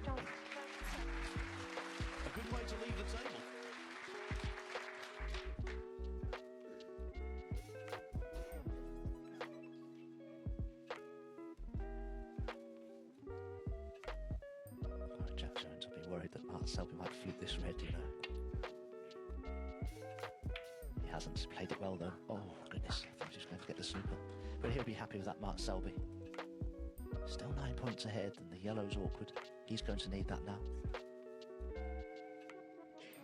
A good way to leave the table. Jack Jones will be worried that Mark Selby might flip this red, you know. He hasn't played it well though. Oh goodness, I thought he was going to get the snooker. But he'll be happy with that, Mark Selby. Still 9 points ahead and the yellow's awkward. He's going to need that now.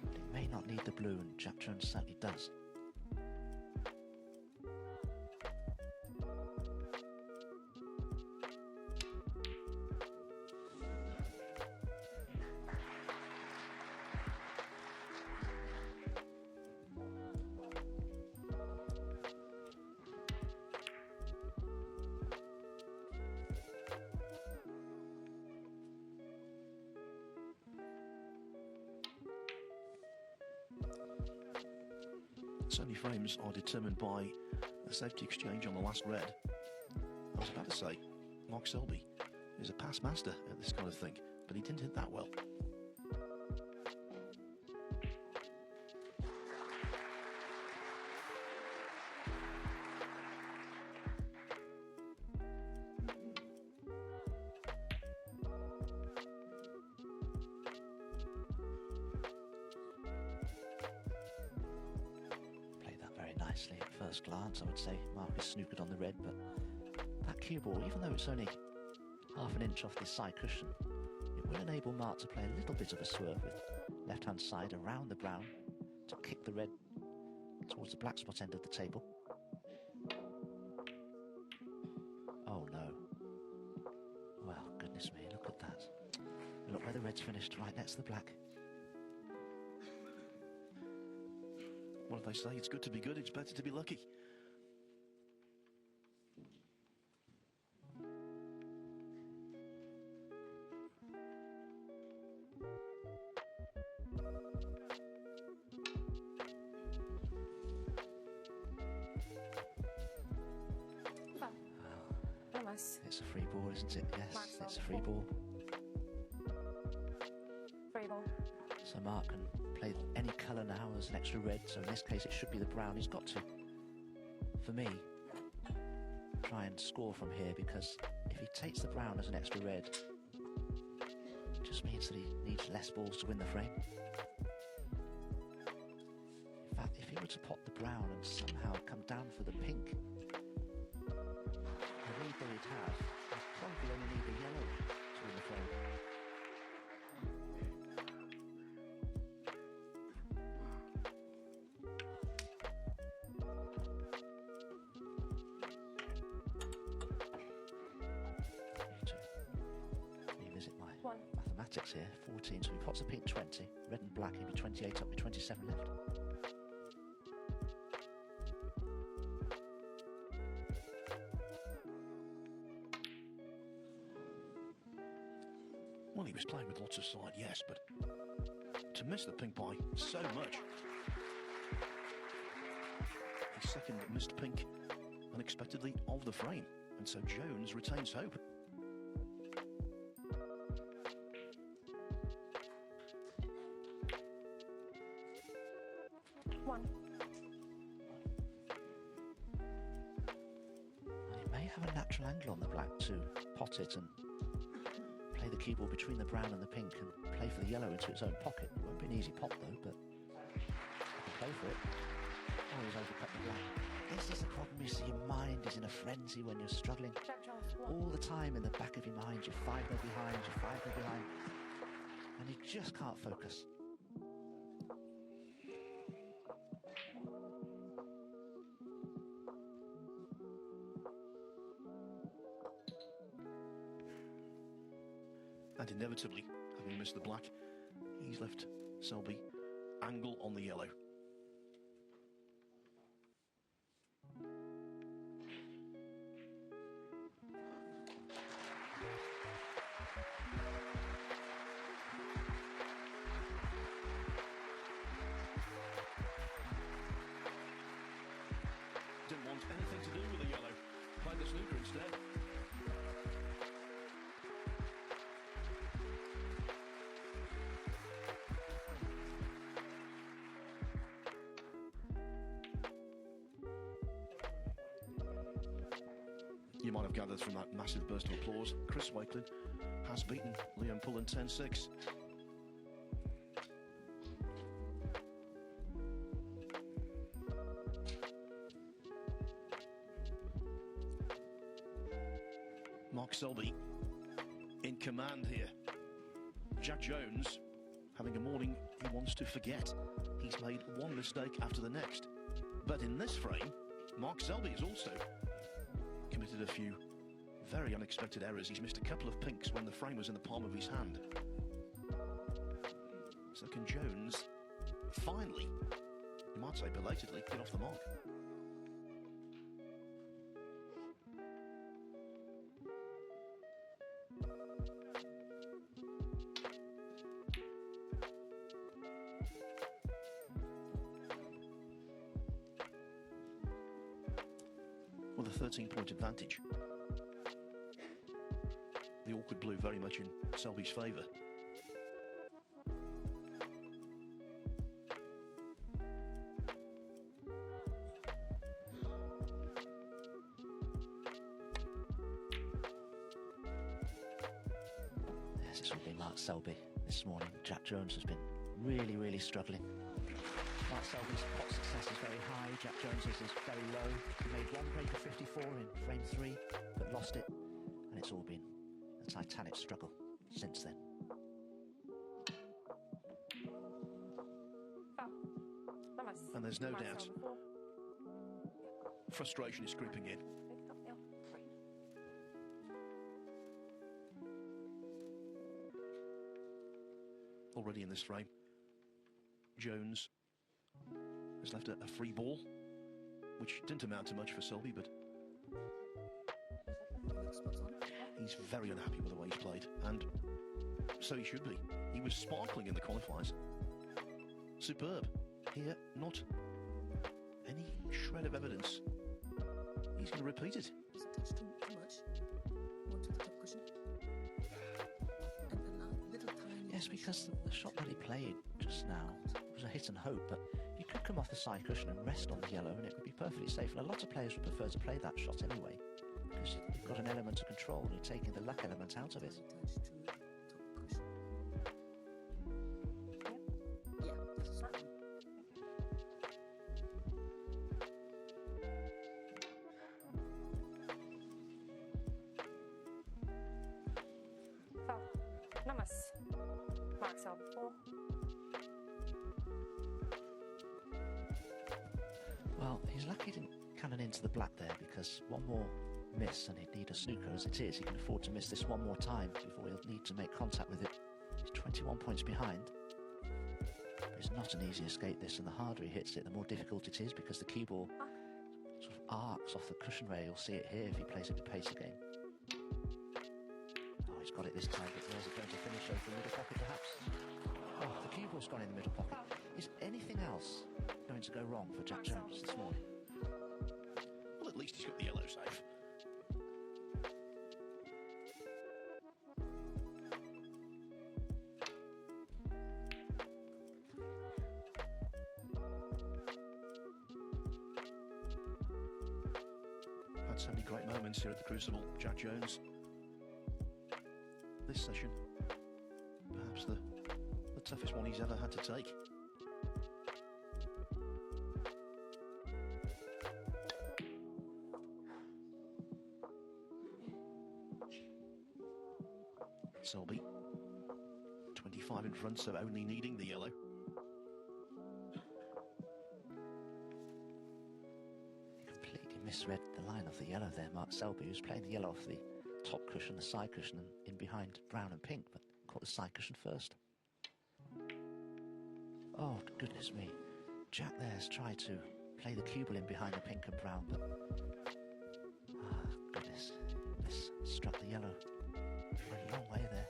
But he may not need the blue, and Jack Jones certainly does. So many frames are determined by the safety exchange on the last red. I was about to say, Mark Selby is a past master at this kind of thing, but he didn't hit that well. Nicely at first glance, I would say Mark is snookered on the red, but that cue ball, even though it's only half an inch off this side cushion, it will enable Mark to play a little bit of a swerve with left hand side around the brown to kick the red towards the black spot end of the table. Oh no. Well, goodness me, look at that. Look where the red's finished, right next to the black. What do they say? It's good to be good, it's better to be lucky. It's a free ball, isn't it? Yes, it's a free ball. Free ball. So Mark can play any colour now as an extra red, so in this case it should be the brown. He's got to, for me, try and score from here, because if he takes the brown as an extra red, it just means that he needs less balls to win the frame. In fact, if he were to pot the brown and somehow come down for the pink, the lead that he'd have, he'd probably only need the yellow to win the frame. Mathematics here, 14, so he pots a pink 20, red and black, he'll be 28 up with 27 left. Well, he was playing with lots of side, yes, but to miss the pink by so much. His second missed pink unexpectedly of the frame, and so Jones retains hope. Have a natural angle on the black to pot it and play the cue ball between the brown and the pink and play for the yellow into its own pocket. It won't be an easy pot though, but I can play for it. Oh, he's overcut the black. This is the problem, you see, your mind is in a frenzy when you're struggling. All the time in the back of your mind, you're 5-0 behind, you're 5-0 behind, and you just can't focus. And inevitably, having missed the black, he's left Selby angle on the yellow. Didn't want anything to do with the yellow. Played the snooker instead. You might have gathered from that massive burst of applause, Chris Wakelin has beaten Liam Pullen 10-6. Mark Selby in command here. Jack Jones having a morning he wants to forget. He's made one mistake after the next. But in this frame, Mark Selby has also committed a few very unexpected errors. He's missed a couple of pinks when the frame was in the palm of his hand. So can Jones finally, you might say belatedly, get off the mark? With a 13-point advantage. The awkward blue very much in Selby's favour. Yes, it's all been Mark Selby this morning. Jack Jones has been really struggling. Mark Selby's pot success is very high, Jack Jones's is very low. He made one break of 54 in frame 3, but lost it, and it's all been a titanic struggle since then. And there's no doubt frustration is creeping in. Already in this frame, Jones has left a free ball, which didn't amount to much for Selby, but he's very unhappy with the way he's played, and so he should be. He was sparkling in the qualifiers. Superb. Here, not any shred of evidence. He's going to repeat it. Touched too much onto the top cushion. And a little tiny. Yes, because the shot that he played just now was a hit and hope, but you could come off the side cushion and rest on the yellow and it would be perfectly safe. And a lot of players would prefer to play that shot anyway, because you've got an element of control and you're taking the luck element out of it. Touch to the top cushion. Yeah, this is fine. Foul. Namas. Mark Selby 4. Well, he's lucky he didn't cannon into the black there, because one more miss and he'd need a snooker. As it is, he can afford to miss this one more time before he'll need to make contact with it. He's 21 points behind. But it's not an easy escape, this, and the harder he hits it, the more difficult it is, because the cue ball sort of arcs off the cushion rail. You'll see it here if he plays it with pace again. Oh, he's got it this time, but where's it going to finish? Over the middle pocket, perhaps? Oh, the cue ball's gone in the middle pocket. Is anything else going to go wrong for Jack Jones this morning? Well, at least he's got the yellow safe. Had so many great moments here at the Crucible. Jack Jones. This session, perhaps the toughest one he's ever had to take. Selby, 25 in front, so only needing the yellow. He completely misread the line of the yellow there, Mark Selby, who's playing the yellow off the top cushion, the side cushion, and in behind brown and pink, but caught the side cushion first. Oh, goodness me. Jack there has tried to play the cue ball in behind the pink and brown, but... ah, goodness. This struck the yellow. A long way there.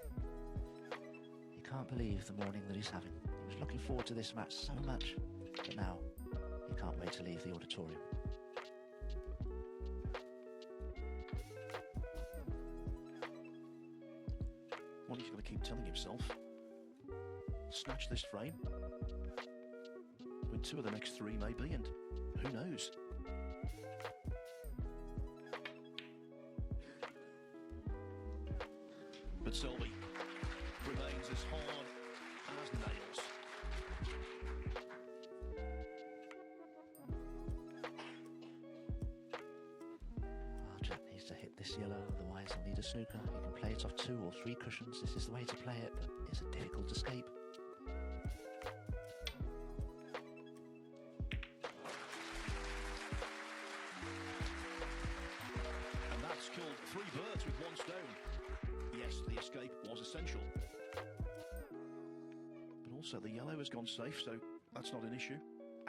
He can't believe the morning that he's having. He was looking forward to this match so much, but now he can't wait to leave the auditorium. Well, he's got to keep telling himself, snatch this frame, win 2 of the next 3 maybe, and who knows. as hard as nails. Well, Jack needs to hit this yellow, otherwise he'll need a snooker. He can play it off 2 or 3 cushions. This is the way to play it, but it's a difficult escape. And that's killed 3 birds with 1 stone. Yes, the escape was essential. But also the yellow has gone safe, so that's not an issue.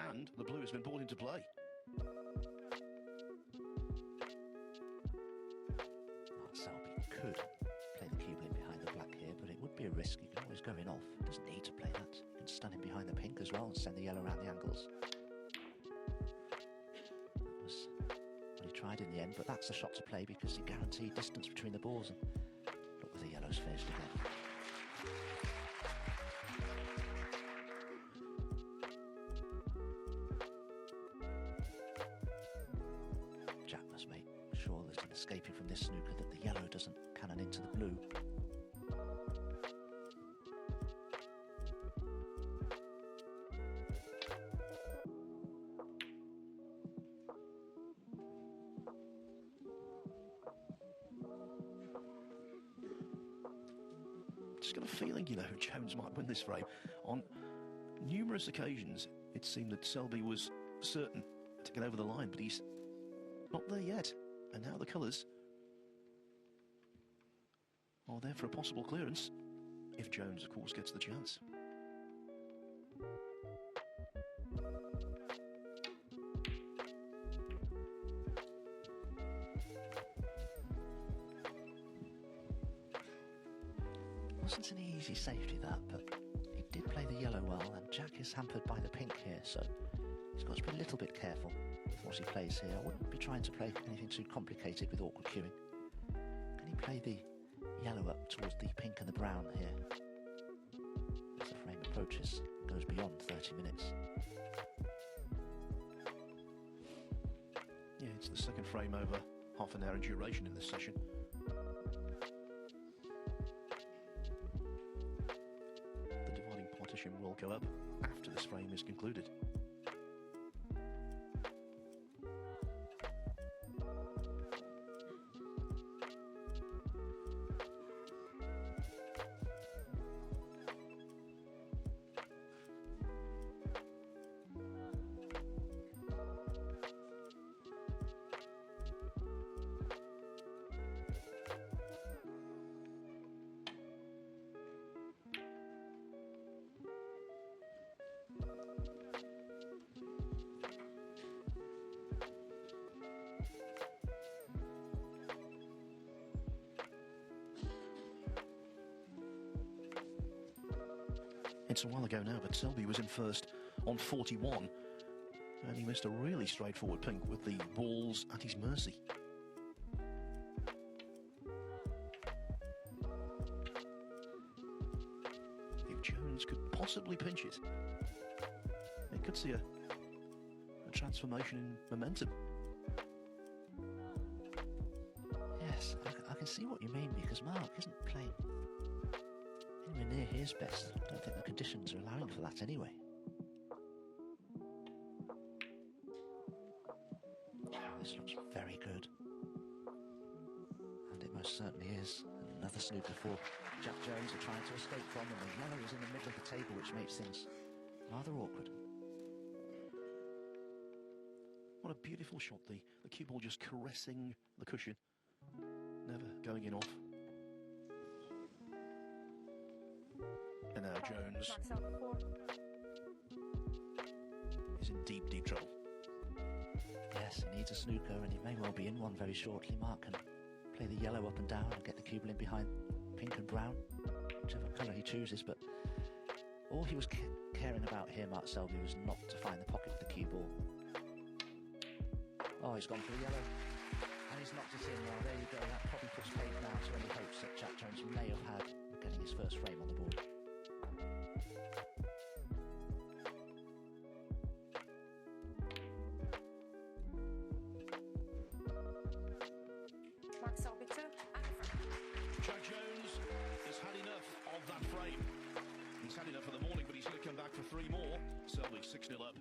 And the blue has been brought into play. Selby could play the cube in behind the black here, but it would be a risk. He can always go in off. He doesn't need to play that. He can stun him behind the pink as well and send the yellow around the angles. That was what he tried in the end, but that's a shot to play because he guaranteed distance between the balls. And look where the yellow's finished again. Jack must make sure that in escaping from this snooker that the yellow doesn't cannon into the blue. Just got a feeling, Jones might win this frame. On numerous occasions, it seemed that Selby was certain to get over the line, but he's not there yet. And now the colours are there for a possible clearance, if Jones, of course, gets the chance. Wasn't an easy safety that, but he did play the yellow well, and Jack is hampered by the pink here, so he's got to be a little bit careful with what he plays here. I wouldn't be trying to play anything too complicated with awkward queuing. Can he play the yellow up towards the pink and the brown here? As the frame approaches, goes beyond 30 minutes. Yeah, it's the second frame over half an hour in duration in this session. The dividing partition will go up after this frame is concluded. It's a while ago now, but Selby was in first on 41, and he missed a really straightforward pink with the balls at his mercy. If Jones could possibly pinch it, it could see a transformation in momentum. Yes, I can see what you mean, because Mark isn't playing anywhere near his best. I don't think the conditions are allowing for that anyway. This looks very good. And it most certainly is. Another snooker for Jack Jones are trying to escape from, and the yellow is in the middle of the table, which makes things rather awkward. What a beautiful shot, the cue ball just caressing the cushion, never going in off. And now Jones Marks out 4. is in deep, deep trouble. Yes, he needs a snooker, and he may well be in one very shortly. Mark can play the yellow up and down and get the cue ball in behind pink and brown, whichever colour he chooses, but all he was caring about here, Mark Selby, was not to find the pocket for the cue ball. Oh, he's gone for the yellow, and he's knocked it in. Well, there you go. That probably puts paid now to any hopes that Jack Jones may have had of getting his first frame on the board. Marks Selby 2. Jack Jones has had enough of that frame. He's had enough for the morning, but he's going to come back for 3 more. Selby 6-0 up.